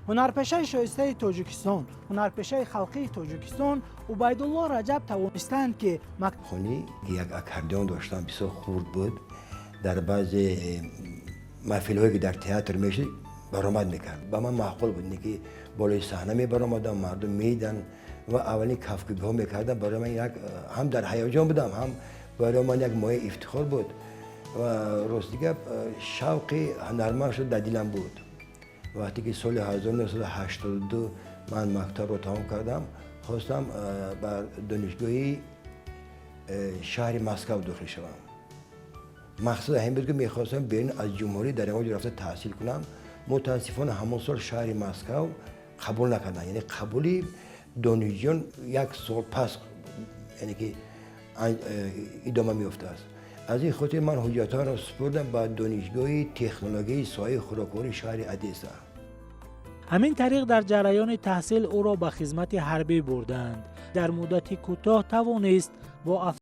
هنرپیشه شایسته تاجیکستان، هنرپیشه خلقی تاجیکستان عبیدالله رجب توانستند که خونی یک اکاردیون داشتم بسیار خورد بود. در بعضی محفل‌هایی که در تئاتر میشه برآمد میکرد. با من معقول بود که بالای صحنه می برآمدم، مردم میدن و اولین کفگیری ها میکردم. برای من یک هم در هیجان بودم، هم برای من یک مایه افتخار بود و راست دیگه شوق هنرمند شد در دلم بود. وقتی که سال 1982 من مکتب رو تمام کردم، خواستم بر دانشگاهی شهر مسکو داخل شوم. مقصد همین بود که میخواستم بیرون از جمهوری در اونجا رفته تحصیل کنم. متاسفانه همون سال شهر مسکو قبول نکردن، یعنی قبولی دانشجویان یک سال پس یعنی که ادامه میفته است. از این خاطر من حجت‌ها را سپردم به دانشگاه تکنولوژی سایه خوراکواری شهر ادیسا. همین طریق در جریان تحصیل او را به خدمت حربی بردند. در مدت کوتاه توانست با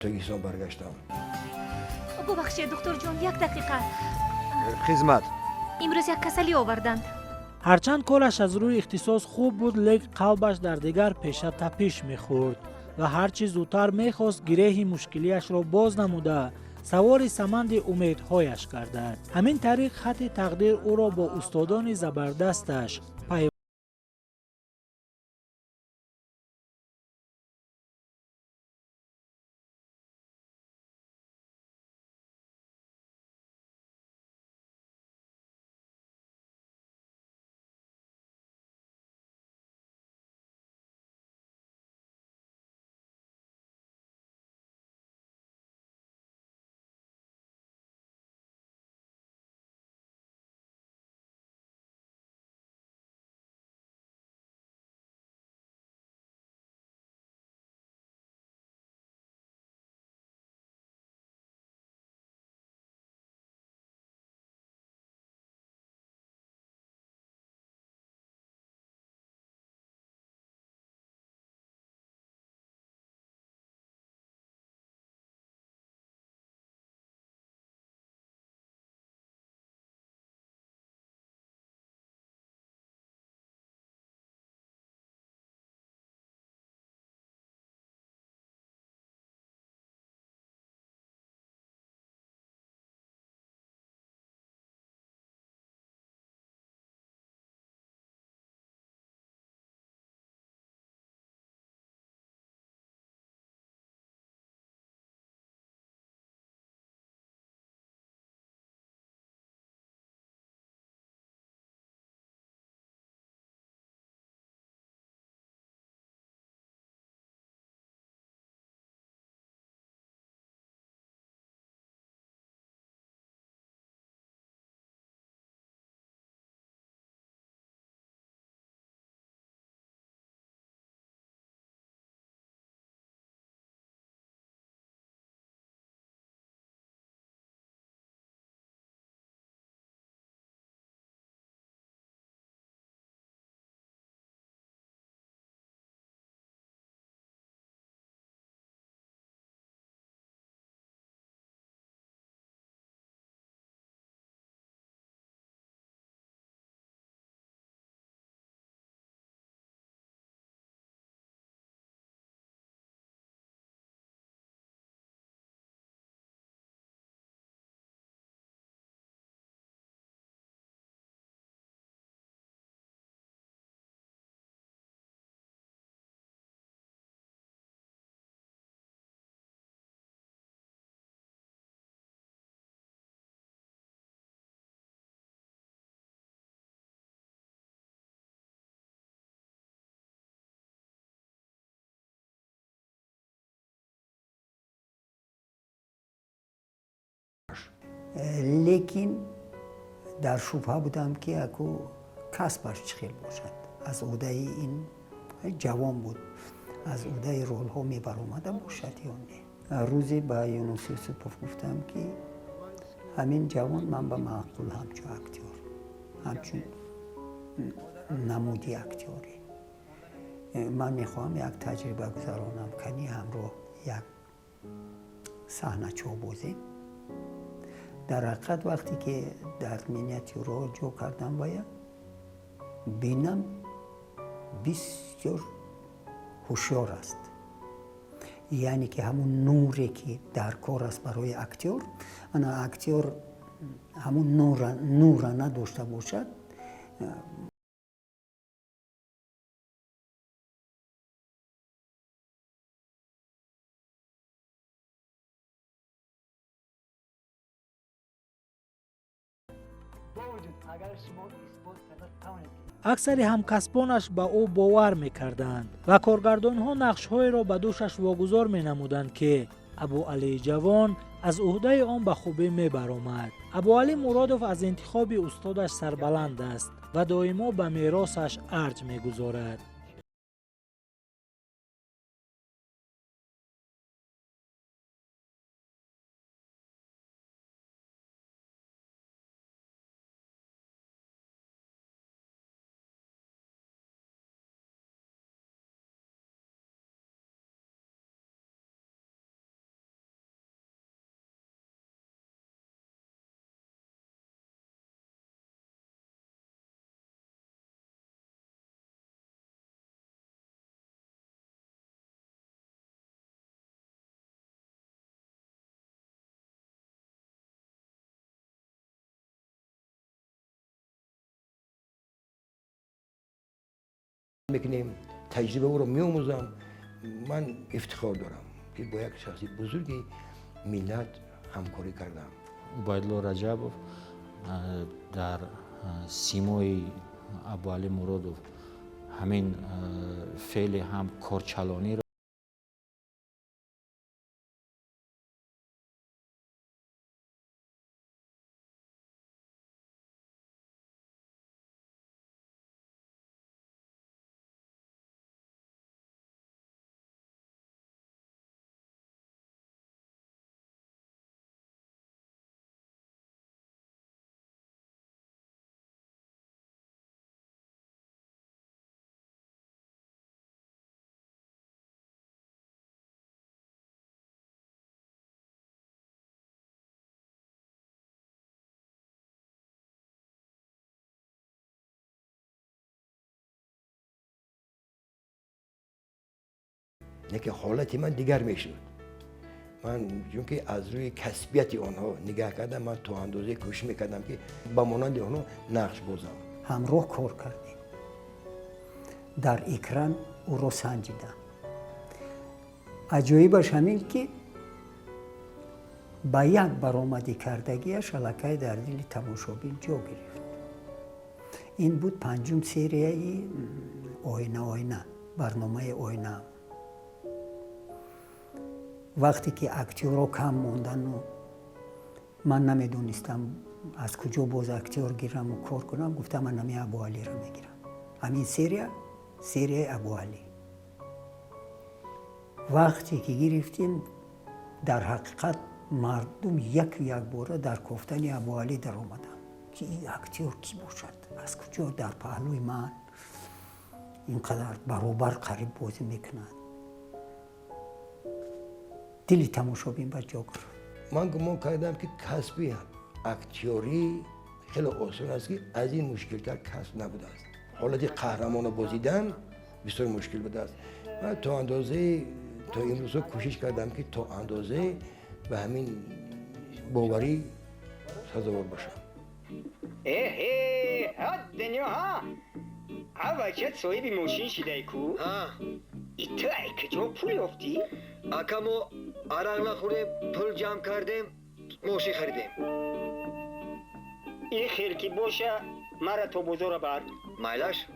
تاجیکستان برگشتم. ببخشید دکتر جان، یک دقیقه. خدمت. امروز یک کسلی آوردند. هرچند کارش از روی اختصاص خوب بود، لیک قلبش در دیگر پیشه تپش میخورد و هرچی زودتر میخواست گره مشکلیش را باز نموده سوار سمند امیدهایش گردد. همین طریق خط تقدیر او را با استادان زبردستش لیکن در شبهه بودم که اکو کسبش چخیل باشد. از عهده این جوان بود، از عهده رول ها می برآمده باشد یا نه. روزی به یونس یوسفوف گفتم که همین جوان من به معقول همچون اکتیور، همچون نمودی اکتیوری من میخواهم یک تجربه گذرانم کنی همراه یک صحنه چوبوزی. در حقیقت وقتی که در مینیاتور رو جو کردم باید بینم بسیار هوشیار است، یعنی که همون نوری که در کار است برای اکتور، انا اکتور همون نور نداشته باشد аксари ҳамкасбонаш ба ӯ бовар мекарданд ва коргардонҳо нақшҳоеро ба дӯшаш вогузор менамуданд ки абуалии ҷавон аз уҳдаи он ба хубӣ мебаромад. абуалӣ муродов аз интихоби устодаш сарбаланд аст ва доимо ба меросаш арҷ мегузорад. میکنیم تجربه او رو میآموزم. من افتخار دارم که با یک شخصی بزرگی ملت همکاری کردم. عبیدالله رجبов در سیمای ابوعلی مرادов همین فعل هم کارچلانی را که حالت من دیگر میشد. من چون که از روی کسبیت آنها نگاه کردم، من تو اندازه کوشش میکردم که با مانند آنها نقش بازم. همراه کار کردیم، در اکران او را سنجیدم. عجایبش همین که با یک برآمده کردگیش الکی در دل تماشابین جا گرفت. این بود پنجم سریه آینه، برنامه آینه. وقتی که اکتیورها کم موندن و من نمیدونستم از کجا باز اکتیور گیرم و کار کنم، گفتم من همین ابوعلی را میگیرم. همین سریه ابوعلی. وقتی که گرفتیم در حقیقت مردم یک باره در گفتن ابوعلی در آمدن که این اکتیور کی باشد، از کجا در پهلوی من اینقدر برابر قریب بازی میکند. دلی تماشابین به جا گرفت. من گمان کردم که کسبی اکتیوری خیلی آسان است که از این مشکلتر کسب نبوده است. حالت قهرمان بازیدن بسیار مشکل بوده است. من تا امروز کوشش کردم که تا اندازه به همین باوری سزاوار باشم. دنیا ها بچه صاحبی ماشین شده کو؟ تو ای کجا پول افتی؟ اکمو عرق نخوریم، پول جمع کردیم، ماشین خریدیم. این خیر که باشه مرا تو بزرگ بر. مایلش؟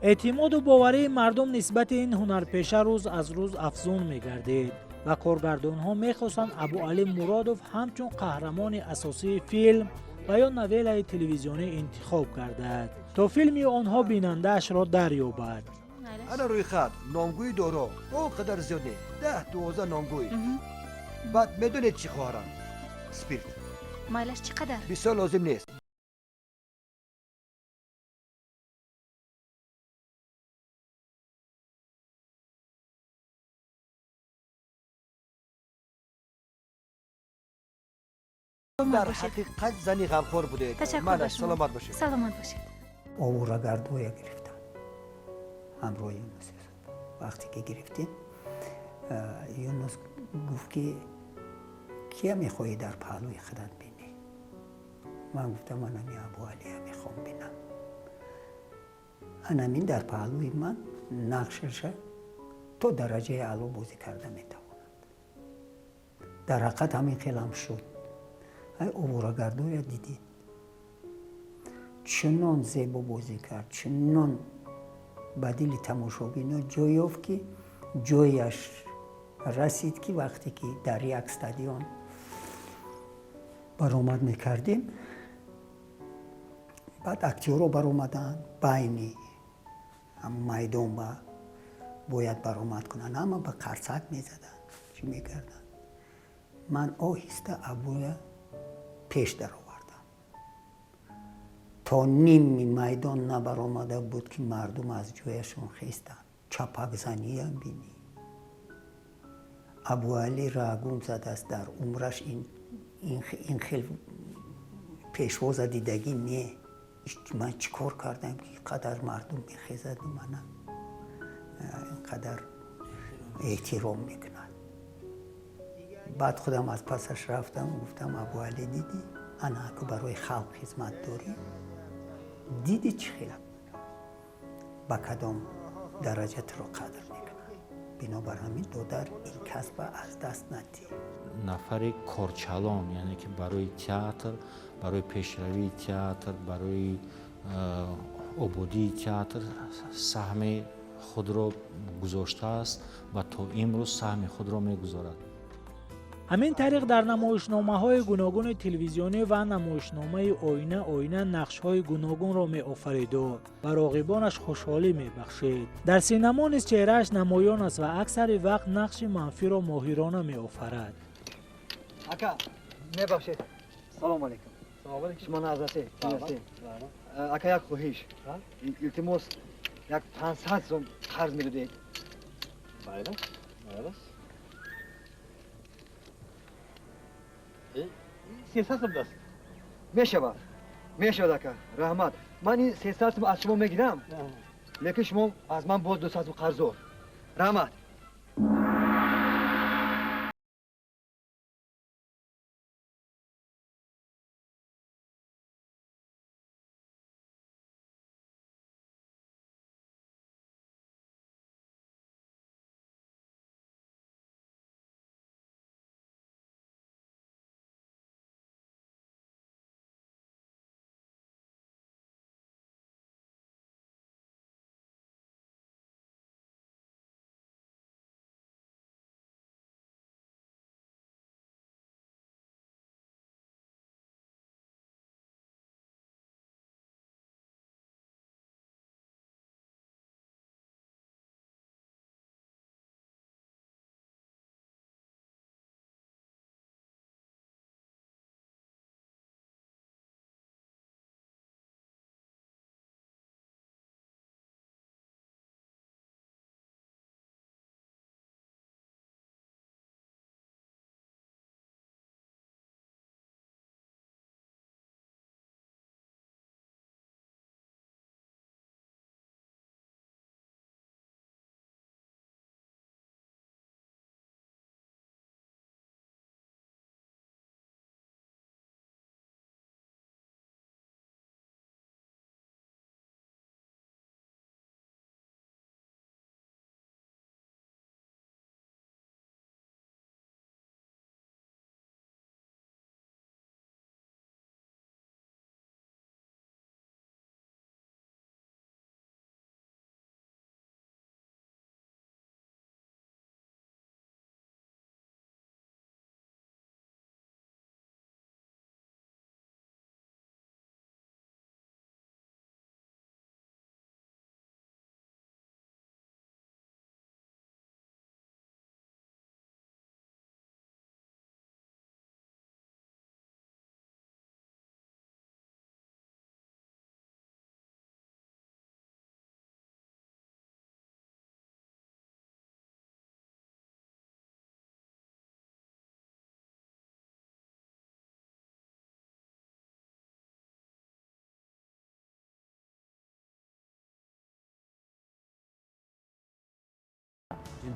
اعتماد و باوری مردم نسبت این هنرپیشه روز از روز افزون می‌گردید و کارگردانها میخواستند ابوعلی مرادوف همچون قهرمان اساسی فیلم و یا نویل تلویزیونی انتخاب کردند تا فیلمی آنها بیننده‌اش را دریابد. انا روی خط نامگوی دورو او قدر زیاد نه 10-12 نامگوی بعد میدونید چی خواهرم سپیرت مایلش چقدر؟ 20 لازم نیست در حقیقت زنی غمخور بوده تشکر من به شما. سلامت باشید سلامت باشید. آوارگردوی گرفتن همراه یونس یوسف. وقتی که گرفتیم یونس گفت که کیا میخوایی در پهلوی خودت بینی؟ من گفتم من همی ابوعلی میخوام بینم. انمین در پهلوی من نقشش تو درجه اعلی بازی کرده میتواند. در حقیقت همین خیلی هم شد. آوارگردوی دیدید چنان زیبا بازی کرد، چنان بدیل تماشابینا جای یافت که جایش رسید که وقتی که در یک استادیون برآمد میکردیم بعد اکتیورها برآمدن بین هم میدان باید برآمد کنن اما به قرصک میزدن چی میکردن من آهسته ابوی پیش در آوردم تا نیم میدان نبرآمده بود که مردم از جایشون خیستن چپک زنی هم بینی ابوعلی راگون زده است در عمرش این خیلی پیشواز دیدگی نه من چیکار کردم که اینقدر مردم میخیزد من اینقدر احترام میکنن بعد خودم از پسش رفتم گفتم ابوعلی دیدی انا که برای خلق خدمت داری دیدی چی خیلی با کدام درجت رو قدر میکنن بنابر همین دودر این کسب از دست ندی نفر کارچلان یعنی که برای تئاتر برای پیشروی تئاتر برای آبادی تئاتر سهم خود را گذاشته است و تا امروز سهم خود را میگذارد. همین طریق در نمایشنامه‌های گوناگون تلویزیونی و نمایشنامه آینه نقش‌های گوناگون را می‌آفرید و راقبانش خوشحالی می‌بخشید. در سینما نیز چهره‌اش نمایان است و اکثر وقت نقش منفی را ماهرانه می‌آفرد. اکا میبخشید سلام علیکم سلام علیکم شما نازنین اکا یک خواهش التماس یک 500 سوم قرض میدید بله بله 300 سوم دست میشود اکا رحمت من این 300 سوم از شما میگیرم لیکن شما از من باز 200 سوم قرض رحمت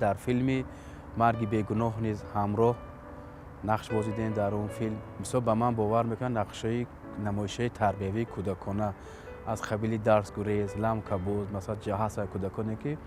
дар филми марги бегуноҳ низ ҳамроҳ нақш бозидем. дар он филм бисёр ба ман бовар мекунад нақшҳои намоишҳои тарбиявии кӯдакона аз қабили дарс гурез, лам кабуз, масалан ҳаста кӯдаконе ки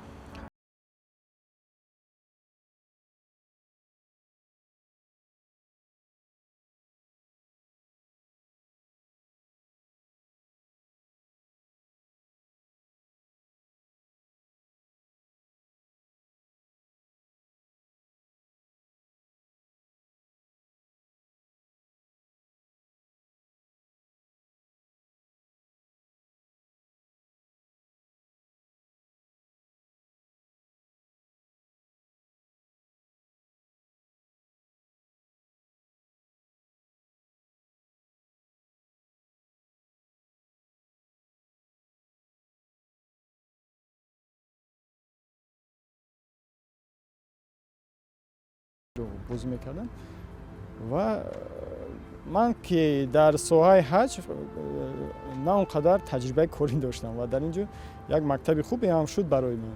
бозӣ мекардам ва ман ки дар соҳаи ҳаҷ на он қадар таҷрибаи корӣ доштам ва дар ин ҷо як мактаби хубе ҳам шуд барои ман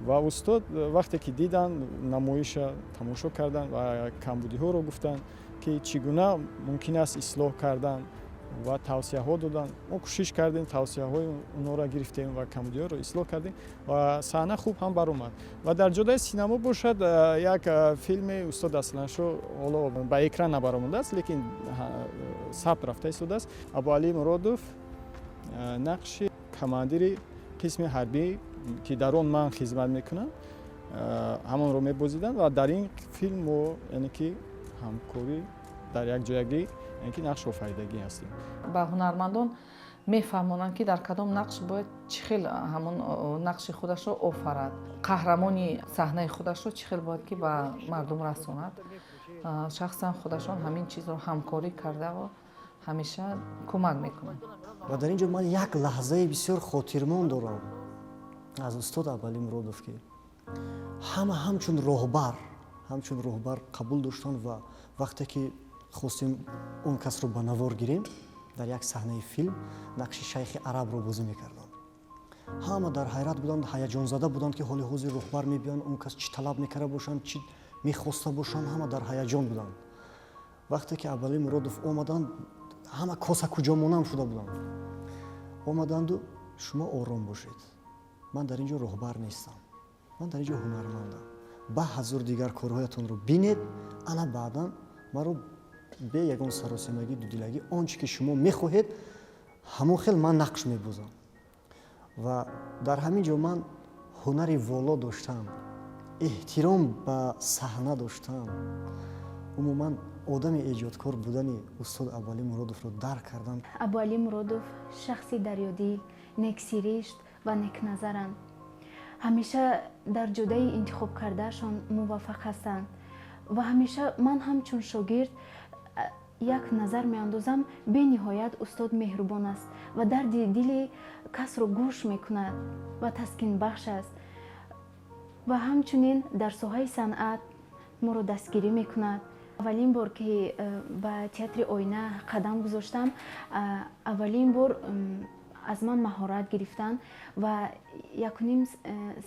ва устод вақте ки дидан намоиша тамошо кардан ва камбудиҳоро гуфтанд ки чӣ гуна мумкин аст ислоҳ кардан ва тавсияҳо додан. Мо кӯшиш кардем тавсияҳои онҳоро гирифтем ва камбудиҳоро ислоҳ кардем ва саҳна хуб ҳам баромад. Ва дар ҷодаи синемо бошад як филми устод асланшо ҳоло ба экран набаромадааст, лекин сабт рафта истодааст. Абуалӣ Муродов нақши командири қисми ҳарбӣ ки дар он ман хизмат мекунам ҳамонро мебозиданд ва дар ин филм мо яъне ки ҳамкорӣ дар якҷоягӣ ки нақш офаридагӣ ҳастем. ба ҳунармандон мефаҳмонанд ки дар кадом нақш бояд чӣ хел ҳамон нақши худашро офарад, қаҳрамони саҳнаи худашро чӣ хел бояд ки ба мардум расонад. Шахсан худашон ҳамин чизро ҳамкорӣ карда ва ҳамеша кӯмак мекунанд. ва дар ин ҷо ман як лаҳзаи бисёр хотирмон дорам аз устод Абуалӣ Муродов ки ҳама ҳамчун роҳбар қабул доштанд ва вақте ки хостем он касро ба навор гирем дар як саҳнаи филм нақши шайхи арабро бозӣ мекардам. ҳама дар ҳайрат буданд, ҳаяҷонзада буданд ки ҳоли ҳозир роҳбар мебиёнд, он кас чӣ талаб мекарда бошанд, чӣ мехоста бошанд, ҳама дар ҳаяҷон буданд. вақте ки Абуалӣ Муродов омаданд, ҳама коса куҷо монам шуда буданд. омаданду шумо ором бошед, ман дар ин ҷо роҳбар нестам, ман дар ин ҷо ҳунармандам, ба ҳазор дигар корҳоятонро бинед, ана баъдан маро бе ягон саросемагӣ дудилагӣ он чӣ ки шумо мехоҳед ҳамон хел ман нақш мебозам. ва дар ҳамин ҷо ман ҳунари воло доштам, эҳтиром ба саҳна доштам. умуман одами эҷодкор будани устод Абуалӣ Муродовро дарк кардам. Абуалӣ Муродов шахси дарёдил, нексирешт ва некназаранд. ҳамеша дар ҷодаи интихоб кардаашон муваффақ ҳастанд ва ҳамеша ман ҳамчун шогирд як назар меандозам, бениҳоят устод меҳрубон аст ва дарди дили касро гӯш мекунад ва таскинбахш аст. ва ҳамчунин дар соҳаи санъат моро дастгирӣ мекунад. аввалин бор ки ба театри Оина қадам гузоштам, аввалин бор аз ман маҳорат гирифтанд ва якуним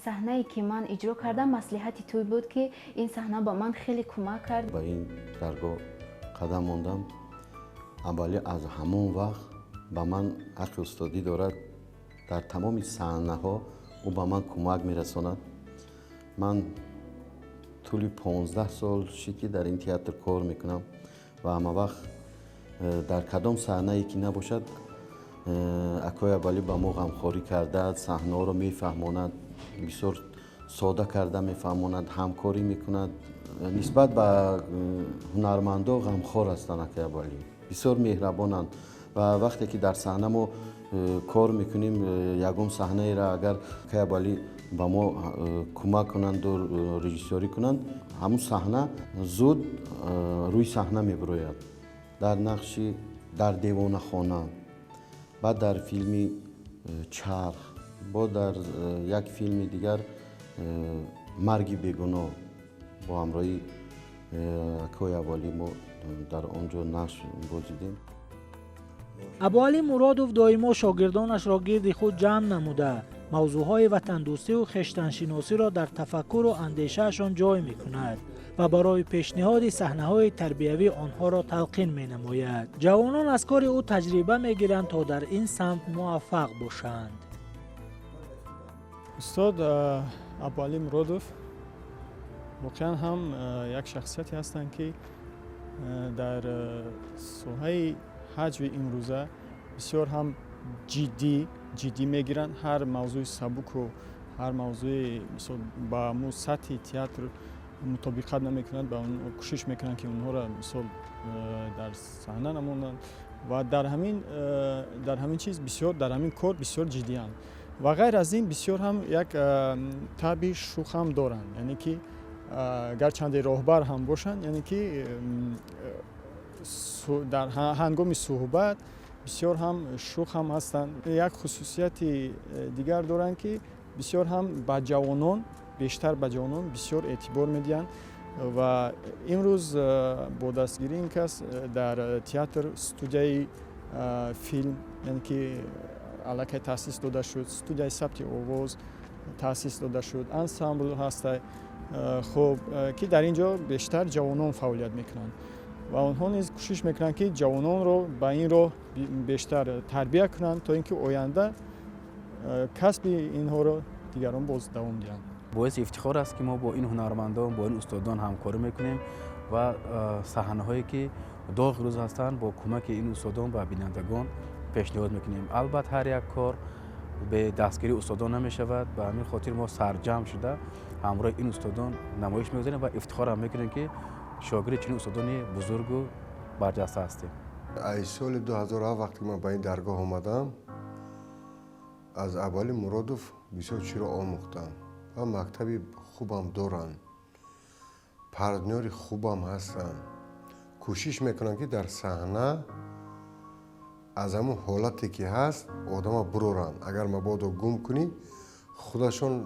саҳнае ки ман иҷро кардам маслиҳати туй буд ки ин саҳна ба ман хеле кӯмак кард. ба ин даргоҳ қадам мондам. Абуалӣ аз ҳамон вақт ба ман ҳаққи устодӣ дорад. Дар тамоми саҳнаҳо ӯ ба ман кӯмак мерасонад. ман тӯли 15 сол шид ки дар ин театр кор мекунам ва ҳамавақт дар кадом саҳнае ки набошад акои Абуалӣ ба мо ғамхорӣ кардааст, саҳнаҳоро мефаҳмонад, бисёр сода карда мефаҳмонад, ҳамкорӣ мекунад. нисбат ба ҳунармандон ғамхор ҳастанд акои Абуалӣ. бисёр меҳрабонанд ва вақте ки дар саҳна мо кор мекунем, ягон саҳнаеро агар акои Абуалӣ ба мо кӯмак кунанду режиссёрӣ кунанд, ҳамун саҳна зуд рӯи саҳна мебирояд. дар нақши дар девонахона, баъд дар филми Чарх, бо дар як филми дигар Марги бегуноҳ бо ҳамроҳи акои Абуалӣ мо дар он ҷо нақш бозидем. Абуалӣ Муродов доимо шогирдонашро гирди худ ҷамъ намуда موضوعهای وطندوستی و خویشتنشناسی را در تفکر و اندیشهشان جای می‌کند و برای پیشنهاد صحنه‌های تربیوی آنها را تلقین می‌نماید. جوانان از کار او تجربه می‌گیرند تا در این سمت موفق باشند. استاد ابوعلی مرودов واقعا هم یک شخصیتی هستند که در ساحه حج و امروزه بسیار هم جدی میگیرند. هر موضوع سبک و هر موضوع مثلا با مو سطح تئاتر مطابقت نمیکنند، با اون کوشش میکنند که اونها را مثلا در صحنه نمونند و در همین چیز بسیار در همین کار بسیار جدی اند و غیر از این بسیار هم یک طبع شوخ هم دارند، یعنی که گرچند راهبر هم باشند، یعنی که در هنگام صحبت بسیار هم شوخ هم هستند. یک خصوصیت دیگر دارند که بسیار هم به جوانان، بیشتر به جوانان بسیار اعتبار میدهند و امروز با دستگیری این کس در تئاتر استودیوی فیلم، یعنی که علاقه تاسیس داده شد، استودیوی ثبت آواز تاسیس داده شد، انسامبل هست خب که در اینجا بیشتر جوانان فعالیت میکنند و آنها نیز کوشش میکنند که جوانان رو به این راه بیشتر تربیت کنند تا اینکه آینده کسب اینها رو دیگران باز دوام دهند. باعث افتخار است که ما با این هنرمندان، با این استادان همکاری میکنیم و صحنه‌هایی که داغ روز هستند با کمک این استادان و بینندگان پیشنهاد میکنیم. البته هر یک کار به دستگیری استادان نمی شود، به همین خاطر ما سرجم شده همراه این استادان نمایش میگذاریم و افتخار هم میکنیم که شاگرد چنین استادان بزرگ و برجسته هستیم. از سال 2007 وقتی من به این درگاه آمدم از ابوعلی مرودов بسیار چیزا آموختم و مکتبی خوبم دارن، پردنیاری خوبم هستن، کوشش میکنن که در صحنه از همون حالتی که هست آدم برورن. اگر مبادا گم کنی خودشون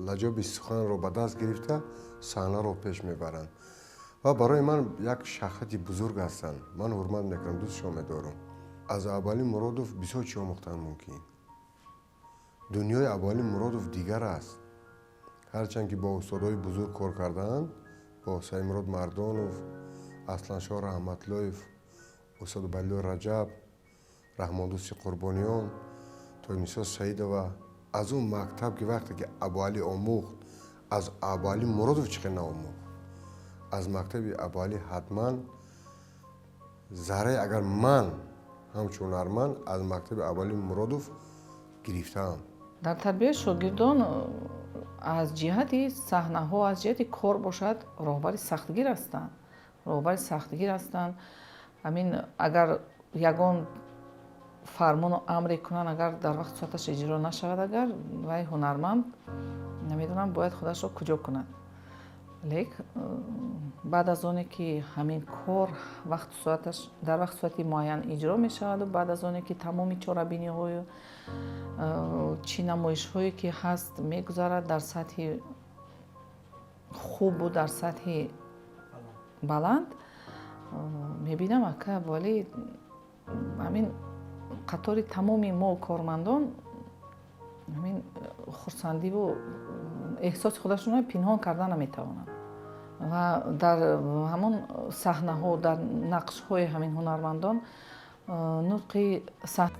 لجاب سخن رو به دست گرفته صحنه رو پیش میبرن و برای من یک شخصیت بزرگ هستن. من حرمت میکنم، دوستشون میدارم. از ابوعلی مرودов بسیار چی آموختن ممکن. دنیای ابوعلی مرودов دیگر است. هرچند که با استادای بزرگ کار کردند، با سیمراد مردانов، اصلانشاه رحمتلایف، استاد بلیو رجب، رحماندوست قربانیان، تویمیسا سعید و از اون مکتب که وقتی که ابوعلی آموخت از ابوعلی مرودов چقدر نآموخت. از مکتب ابوعلی حتما ذره اگر من همچون هنرمند از مکتب ابوعلی مرودов گرفتم. در تربیت شاگردان از جهت صحنه‌ها، از جهت کار باشد راهبر سختگیر هستند. راهبر سختگیر هستند. همین اگر یگان فرمان و امری کنن اگر در وقت ساعتش اجرا نشود، اگر وای هنرمند نمیدونم باید خودش رو کجا کند. لیک بعد از اونه که همین کار وقت ساعتش در وقت ساعتی معین اجرا می شود و بعد از اونه که تمامی چاره‌بینی های چی نمایش هایی که هست میگذارد در سطح خوب و در سطح بلند، میبینم که ولی همین قطار تمامی ما کارمندان همین خرسندی و احساس خودشون پنهان کردن نمیتوانند و در همون صحنه ها، در نقش های همین هنرمندان نطق صحنه